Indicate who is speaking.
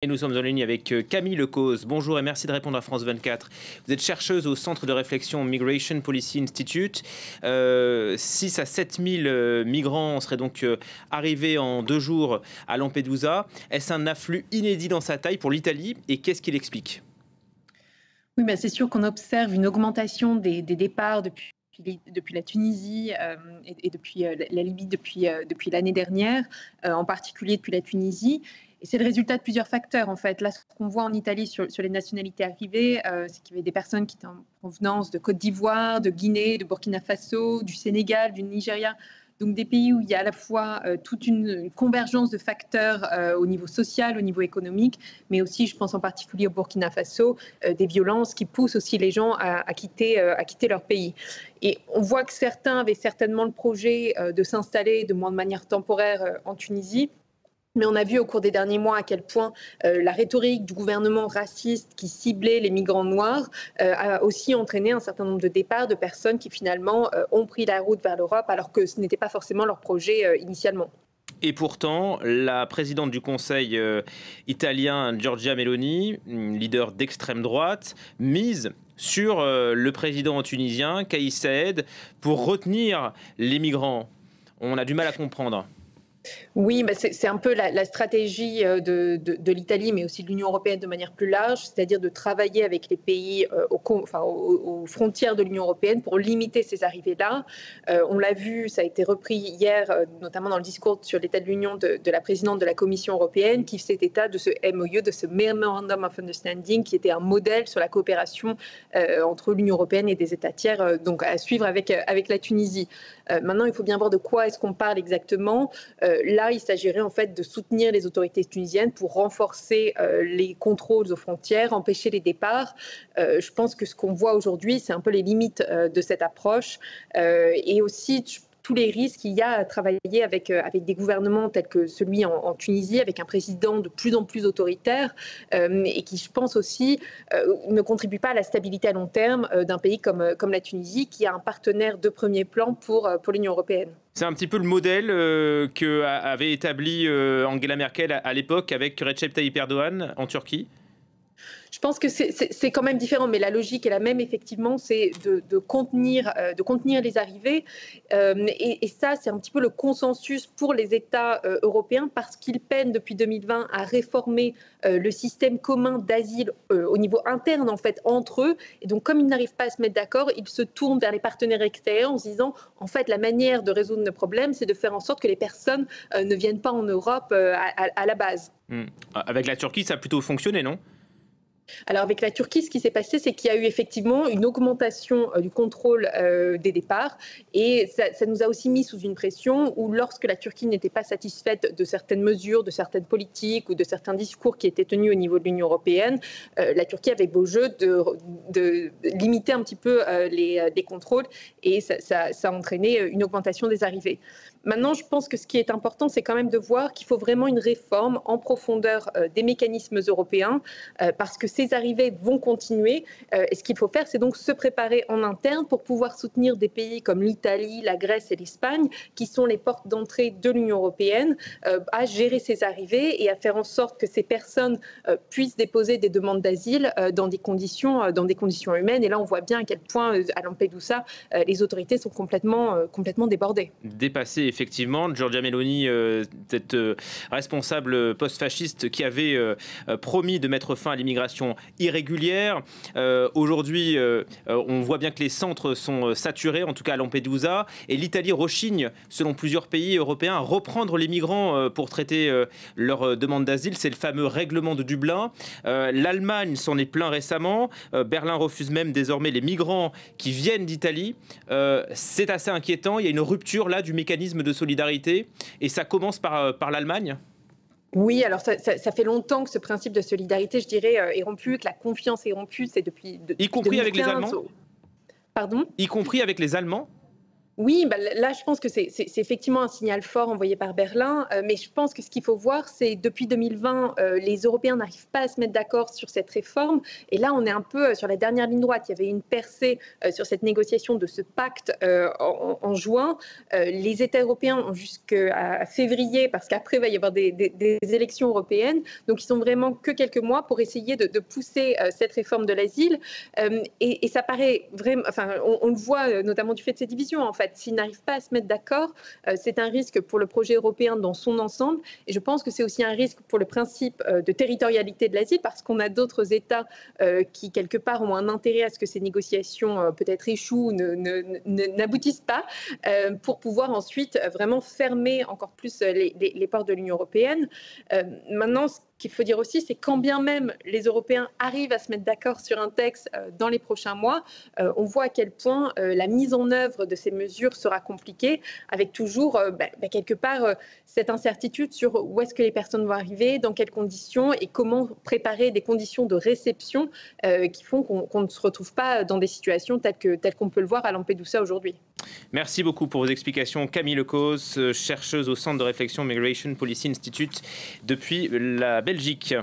Speaker 1: Et nous sommes en ligne avec Camille Lecause. Bonjour et merci de répondre à France 24. Vous êtes chercheuse au Centre de réflexion Migration Policy Institute. 6 à 7 000 migrants seraient donc arrivés en 2 jours à Lampedusa. Est-ce un afflux inédit dans sa taille pour l'Italie et qu'est-ce qu'il explique ?
Speaker 2: Oui, c'est sûr qu'on observe une augmentation des départs depuis la Tunisie et depuis la Libye depuis l'année dernière, en particulier depuis la Tunisie. Et c'est le résultat de plusieurs facteurs, en fait. Là, ce qu'on voit en Italie sur les nationalités arrivées, c'est qu'il y avait des personnes qui étaient en provenance de Côte d'Ivoire, de Guinée, de Burkina Faso, du Sénégal, du Nigeria. Donc des pays où il y a à la fois toute une convergence de facteurs au niveau social, au niveau économique, mais aussi, je pense en particulier au Burkina Faso, des violences qui poussent aussi les gens à quitter leur pays. Et on voit que certains avaient certainement le projet de s'installer de manière temporaire en Tunisie. Mais on a vu au cours des derniers mois à quel point la rhétorique du gouvernement raciste qui ciblait les migrants noirs a aussi entraîné un certain nombre de départs de personnes qui finalement ont pris la route vers l'Europe alors que ce n'était pas forcément leur projet initialement.
Speaker 1: Et pourtant, la présidente du Conseil italien, Giorgia Meloni, leader d'extrême droite, mise sur le président tunisien, Kais Saied, pour retenir les migrants. On a du mal à comprendre.
Speaker 2: Oui, c'est un peu la stratégie de l'Italie, mais aussi de l'Union européenne de manière plus large, c'est-à-dire de travailler avec les pays aux frontières de l'Union européenne pour limiter ces arrivées-là. On l'a vu, ça a été repris hier, notamment dans le discours sur l'état de l'Union de la présidente de la Commission européenne, qui faisait état de ce MOU, de ce Memorandum of Understanding, qui était un modèle sur la coopération entre l'Union européenne et des États tiers, donc à suivre avec la Tunisie. Maintenant, il faut bien voir de quoi est-ce qu'on parle exactement. Là, il s'agirait en fait de soutenir les autorités tunisiennes pour renforcer les contrôles aux frontières, empêcher les départs. Je pense que ce qu'on voit aujourd'hui, c'est un peu les limites de cette approche et aussi tous les risques qu'il y a à travailler avec des gouvernements tels que celui en Tunisie, avec un président de plus en plus autoritaire et qui, je pense aussi, ne contribue pas à la stabilité à long terme d'un pays comme la Tunisie, qui a un partenaire de premier plan pour l'Union européenne.
Speaker 1: C'est un petit peu le modèle qu'avait établi Angela Merkel à l'époque avec Recep Tayyip Erdogan en Turquie.
Speaker 2: Je pense que c'est quand même différent, mais la logique est la même, effectivement, c'est de contenir les arrivées. Et ça, c'est un petit peu le consensus pour les États européens, parce qu'ils peinent depuis 2020 à réformer le système commun d'asile au niveau interne, en fait, entre eux. Et donc, comme ils n'arrivent pas à se mettre d'accord, ils se tournent vers les partenaires extérieurs en se disant, en fait, la manière de résoudre le problème, c'est de faire en sorte que les personnes ne viennent pas en Europe à la base.
Speaker 1: Avec la Turquie, ça a plutôt fonctionné, non ?
Speaker 2: Alors avec la Turquie, ce qui s'est passé, c'est qu'il y a eu effectivement une augmentation du contrôle des départs et ça nous a aussi mis sous une pression où lorsque la Turquie n'était pas satisfaite de certaines mesures, de certaines politiques ou de certains discours qui étaient tenus au niveau de l'Union européenne, la Turquie avait beau jeu de limiter un petit peu les contrôles et ça a entraîné une augmentation des arrivées. Maintenant, je pense que ce qui est important, c'est quand même de voir qu'il faut vraiment une réforme en profondeur des mécanismes européens parce que ces arrivées vont continuer. Et ce qu'il faut faire, c'est donc se préparer en interne pour pouvoir soutenir des pays comme l'Italie, la Grèce et l'Espagne, qui sont les portes d'entrée de l'Union européenne, à gérer ces arrivées et à faire en sorte que ces personnes puissent déposer des demandes d'asile dans des conditions humaines. Et là, on voit bien à quel point, à Lampedusa, les autorités sont complètement débordées.
Speaker 1: Dépassées, effectivement. Giorgia Meloni, cette responsable post-fasciste qui avait promis de mettre fin à l'immigration irrégulière. Aujourd'hui, on voit bien que les centres sont saturés, en tout cas à Lampedusa, et l'Italie rechigne, selon plusieurs pays européens, à reprendre les migrants pour traiter leurs demandes d'asile. C'est le fameux règlement de Dublin. L'Allemagne s'en est plaint récemment. Berlin refuse même désormais les migrants qui viennent d'Italie. C'est assez inquiétant. Il y a une rupture là du mécanisme de solidarité et ça commence par l'Allemagne.
Speaker 2: Oui, alors ça fait longtemps que ce principe de solidarité, je dirais, est rompu, que la confiance est rompue, c'est depuis
Speaker 1: Y compris
Speaker 2: 2015.
Speaker 1: Avec les Allemands.
Speaker 2: Pardon ?
Speaker 1: Y compris avec les Allemands ?
Speaker 2: Oui, là, je pense que c'est effectivement un signal fort envoyé par Berlin, mais je pense que ce qu'il faut voir, c'est depuis 2020, les Européens n'arrivent pas à se mettre d'accord sur cette réforme. Et là, on est un peu sur la dernière ligne droite. Il y avait une percée sur cette négociation de ce pacte en juin. Les États européens ont jusqu'à février, parce qu'après, il va y avoir des élections européennes. Donc, ils sont vraiment que quelques mois pour essayer de pousser cette réforme de l'asile. Et ça paraît vraiment, enfin, on le voit notamment du fait de ces divisions, en fait. S'ils n'arrivent pas à se mettre d'accord, c'est un risque pour le projet européen dans son ensemble. Et je pense que c'est aussi un risque pour le principe de territorialité de l'asile, parce qu'on a d'autres États qui, quelque part, ont un intérêt à ce que ces négociations peut-être échouent, n'aboutissent pas, pour pouvoir ensuite vraiment fermer encore plus les portes de l'Union européenne. Maintenant, ce qu'il faut dire aussi, c'est quand bien même les Européens arrivent à se mettre d'accord sur un texte dans les prochains mois, on voit à quel point la mise en œuvre de ces mesures sera compliquée, avec toujours quelque part cette incertitude sur où est-ce que les personnes vont arriver, dans quelles conditions et comment préparer des conditions de réception qui font qu'on ne se retrouve pas dans des situations telles qu'on peut le voir à Lampedusa aujourd'hui.
Speaker 1: Merci beaucoup pour vos explications. Camille Lecause, chercheuse au Centre de réflexion Migration Policy Institute depuis la Belgique.